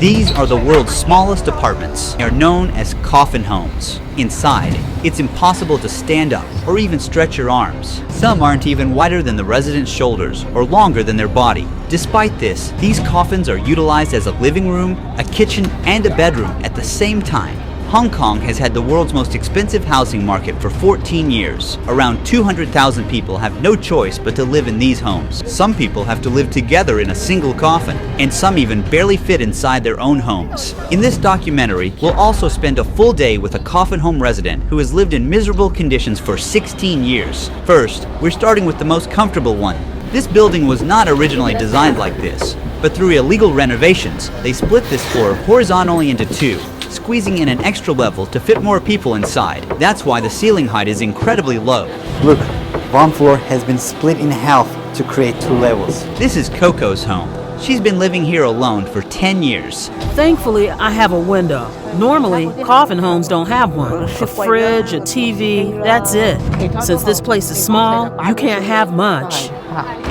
These are the world's smallest apartments. They are known as coffin homes. Inside, it's impossible to stand up or even stretch your arms. Some aren't even wider than the residents' shoulders or longer than their body. Despite this, these coffins are utilized as a living room, a kitchen, and a bedroom at the same time. Hong Kong has had the world's most expensive housing market for 14 years. Around 200,000 people have no choice but to live in these homes. Some people have to live together in a single coffin, and some even barely fit inside their own homes. In this documentary, we'll also spend a full day with a coffin home resident who has lived in miserable conditions for 16 years. First, we're starting with the most comfortable one. This building was not originally designed like this, but through illegal renovations, they split this floor horizontally into two, squeezing in an extra level to fit more people inside. That's why the ceiling height is incredibly low. Look, one floor has been split in half to create two levels. This is Coco's home. She's been living here alone for 10 years. Thankfully, I have a window. Normally, coffin homes don't have one. A fridge, a TV, that's it. Since this place is small, you can't have much.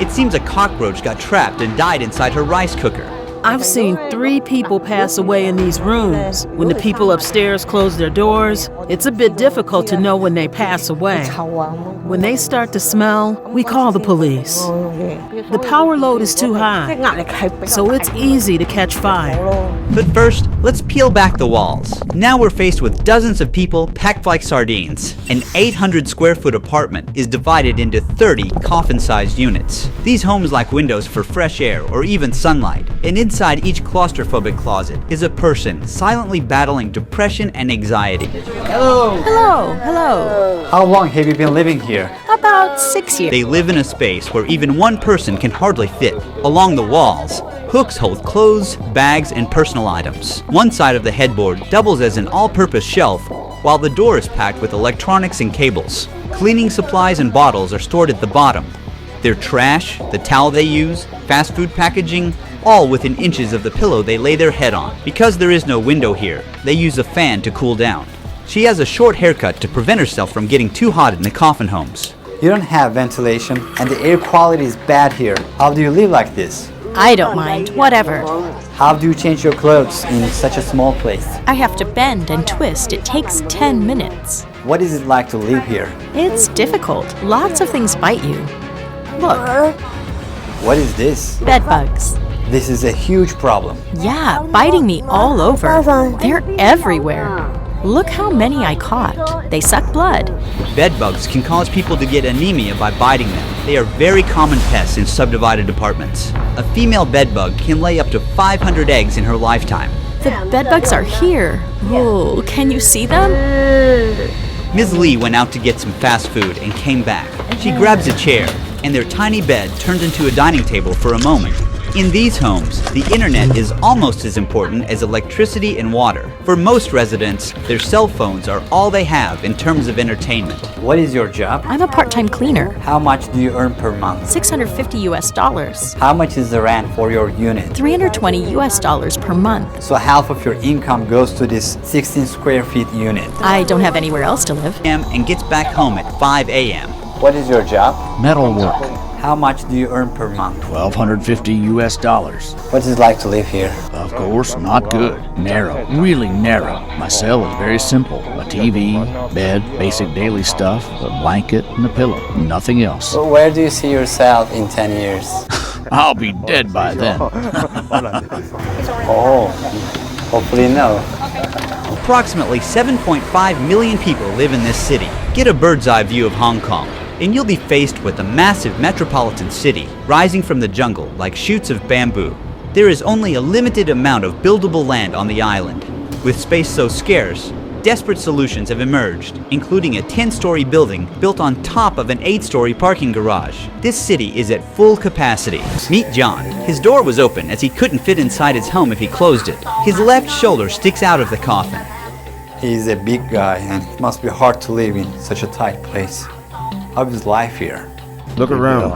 It seems a cockroach got trapped and died inside her rice cooker. I've seen 3 people pass away in these rooms. When the people upstairs close their doors, it's a bit difficult to know when they pass away. When they start to smell, we call the police. The power load is too high, so it's easy to catch fire. But first, let's peel back the walls. Now we're faced with dozens of people packed like sardines. An 800 square foot apartment is divided into 30 coffin-sized units. These homes lack windows for fresh air or even sunlight, and inside each claustrophobic closet is a person silently battling depression and anxiety. Hello! Hello, hello. How long have you been living here? About 6 years. They live in a space where even one person can hardly fit. Along the walls, hooks hold clothes, bags, and personal items. One side of the headboard doubles as an all-purpose shelf, while the door is packed with electronics and cables. Cleaning supplies and bottles are stored at the bottom. Their trash, the towel they use, fast food packaging, all within inches of the pillow they lay their head on. Because there is no window here, they use a fan to cool down. She has a short haircut to prevent herself from getting too hot in the coffin homes. You don't have ventilation and the air quality is bad here. How do you live like this? I don't mind, whatever. How do you change your clothes in such a small place? I have to bend and twist. It takes 10 minutes. What is it like to live here? It's difficult. Lots of things bite you. Look, What is this? bed bugs. This is a huge problem. Yeah, biting me all over. They're everywhere. Look how many I caught. They suck blood. Bed bugs can cause people to get anemia by biting them. They are very common pests in subdivided apartments. A female bed bug can lay up to 500 eggs in her lifetime. The bed bugs are here. Oh, can you see them? Ms. Lee went out to get some fast food and came back. She grabs a chair, and their tiny bed turned into a dining table for a moment. In these homes, the internet is almost as important as electricity and water. For most residents, their cell phones are all they have in terms of entertainment. What is your job? I'm a part-time cleaner. How much do you earn per month? $650 US. How much is the rent for your unit? $320 US per month. So half of your income goes to this 16 square feet unit. I don't have anywhere else to live. And gets back home at 5 a.m. What is your job? Metal work, How much do you earn per month? $1,250 US. What is it like to live here? Of course, not good. Narrow, really narrow. My cell is very simple. A TV, bed, basic daily stuff, a blanket, and a pillow. Nothing else. So where do you see yourself in 10 years? I'll be dead by then. Oh, hopefully no. Approximately 7.5 million people live in this city. Get a bird's eye view of Hong Kong, and you'll be faced with a massive metropolitan city rising from the jungle like shoots of bamboo. There is only a limited amount of buildable land on the island. With space so scarce, desperate solutions have emerged, including a 10-story building built on top of an 8-story parking garage. This city is at full capacity. Meet John. His door was open as he couldn't fit inside his home if he closed it. His left shoulder sticks out of the coffin. He's a big guy and it must be hard to live in such a tight place. How is life here? Look around.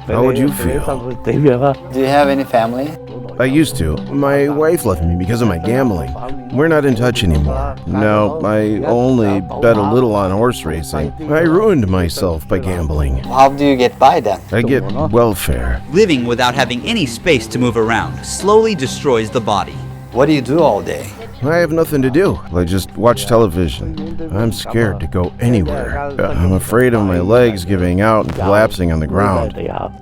How would you feel? Do you have any family? I used to. My wife left me because of my gambling. We're not in touch anymore. No, I only bet a little on horse racing. I ruined myself by gambling. How do you get by then? I get welfare. Living without having any space to move around slowly destroys the body. What do you do all day? I have nothing to do. I just watch television. I'm scared to go anywhere. I'm afraid of my legs giving out and collapsing on the ground.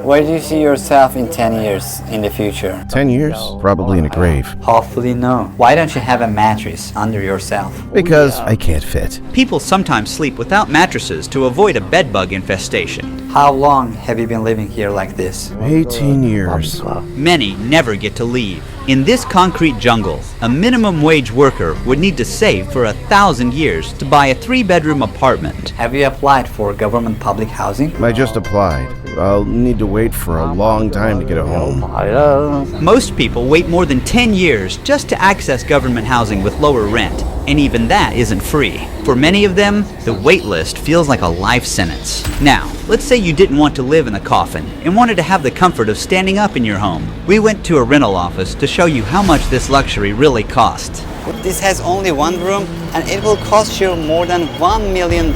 Where do you see yourself in 10 years in the future? 10 years? Probably in a grave. Hopefully no. Why don't you have a mattress under yourself? Because I can't fit. People sometimes sleep without mattresses to avoid a bedbug infestation. How long have you been living here like this? 18 years. Many never get to leave. In this concrete jungle, a minimum wage worker would need to save for 1,000 years to buy a 3-bedroom apartment. Have you applied for government public housing? I just applied. I'll need to wait for a long time to get a home. Most people wait more than 10 years just to access government housing with lower rent, and even that isn't free. For many of them, the wait list feels like a life sentence. Now, let's say you didn't want to live in a coffin and wanted to have the comfort of standing up in your home. We went to a rental office to show you how much this luxury really costs. This has only one room and it will cost you more than $1 million.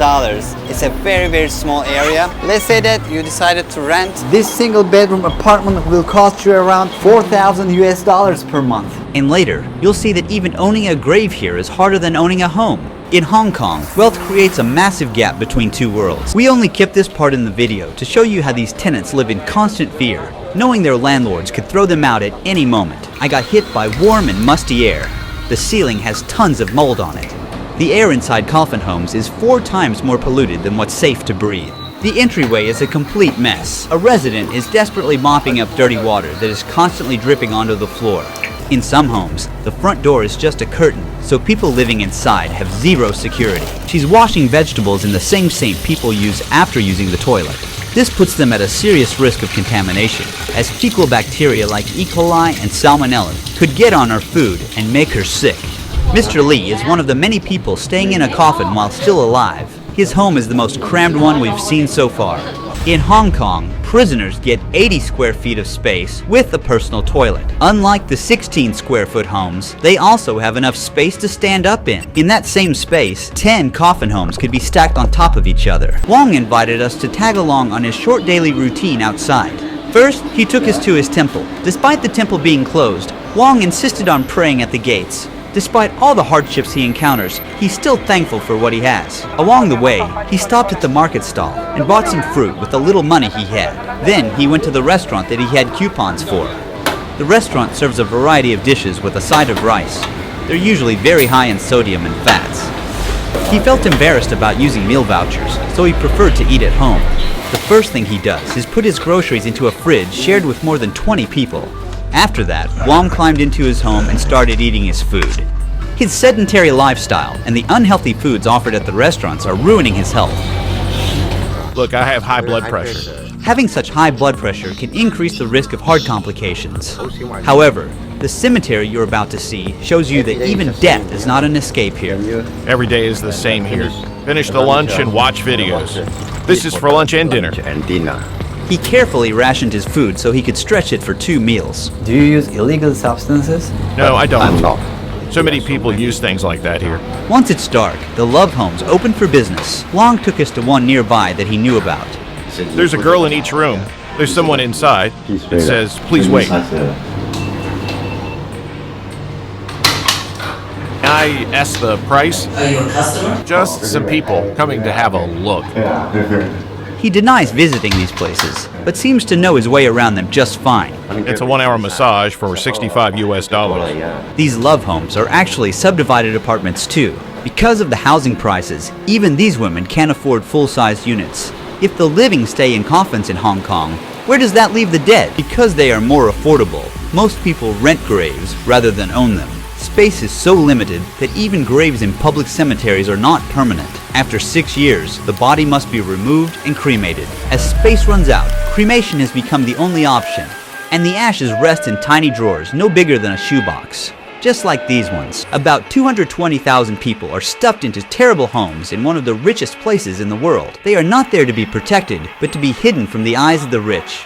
It's a very small area. Let's say that you decided to rent. This single bedroom apartment will cost you around $4,000 per month. And later, you'll see that even owning a grave here is harder than owning a home. In Hong Kong, wealth creates a massive gap between two worlds. We only kept this part in the video to show you how these tenants live in constant fear, knowing their landlords could throw them out at any moment. I got hit by warm and musty air. The ceiling has tons of mold on it. The air inside Coffin homes is 4 times more polluted than what's safe to breathe. The entryway is a complete mess. A resident is desperately mopping up dirty water that is constantly dripping onto the floor. In some homes, the front door is just a curtain, so people living inside have zero security. She's washing vegetables in the same sink people use after using the toilet. This puts them at a serious risk of contamination, as fecal bacteria like E. coli and Salmonella could get on her food and make her sick. Mr. Lee is one of the many people staying in a coffin while still alive. His home is the most crammed one we've seen so far. In Hong Kong, prisoners get 80 square feet of space with a personal toilet. Unlike the 16 square foot homes, they also have enough space to stand up in. In that same space, 10 coffin homes could be stacked on top of each other. Wong invited us to tag along on his short daily routine outside. First, he took us to his temple. Despite the temple being closed, Wong insisted on praying at the gates. Despite all the hardships he encounters, he's still thankful for what he has. Along the way, he stopped at the market stall and bought some fruit with the little money he had. Then he went to the restaurant that he had coupons for. The restaurant serves a variety of dishes with a side of rice. They're usually very high in sodium and fats. He felt embarrassed about using meal vouchers, so he preferred to eat at home. The first thing he does is put his groceries into a fridge shared with more than 20 people. After that, Wong climbed into his home and started eating his food. His sedentary lifestyle and the unhealthy foods offered at the restaurants are ruining his health. Look, I have high blood pressure. Having such high blood pressure can increase the risk of heart complications. However, the cemetery you're about to see shows you that even death is not an escape here. Every day is the same here. Finish the lunch and watch videos. This is for lunch and dinner. He carefully rationed his food so he could stretch it for 2 meals. Do you use illegal substances? No, I don't. So many people use things like that here. Once it's dark, the love homes open for business. Wong took us to one nearby that he knew about. There's a girl in each room. There's someone inside. It says, "Please wait." I asked the price. Are you a customer? Just some people coming to have a look. He denies visiting these places, but seems to know his way around them just fine. It's a 1-hour massage for $65 US. These love homes are actually subdivided apartments too. Because of the housing prices, even these women can't afford full-sized units. If the living stay in coffins in Hong Kong, where does that leave the dead? Because they are more affordable, most people rent graves rather than own them. Space is so limited that even graves in public cemeteries are not permanent. After 6 years, the body must be removed and cremated. As space runs out, cremation has become the only option, and the ashes rest in tiny drawers no bigger than a shoebox. Just like these ones, about 220,000 people are stuffed into terrible homes in one of the richest places in the world. They are not there to be protected, but to be hidden from the eyes of the rich.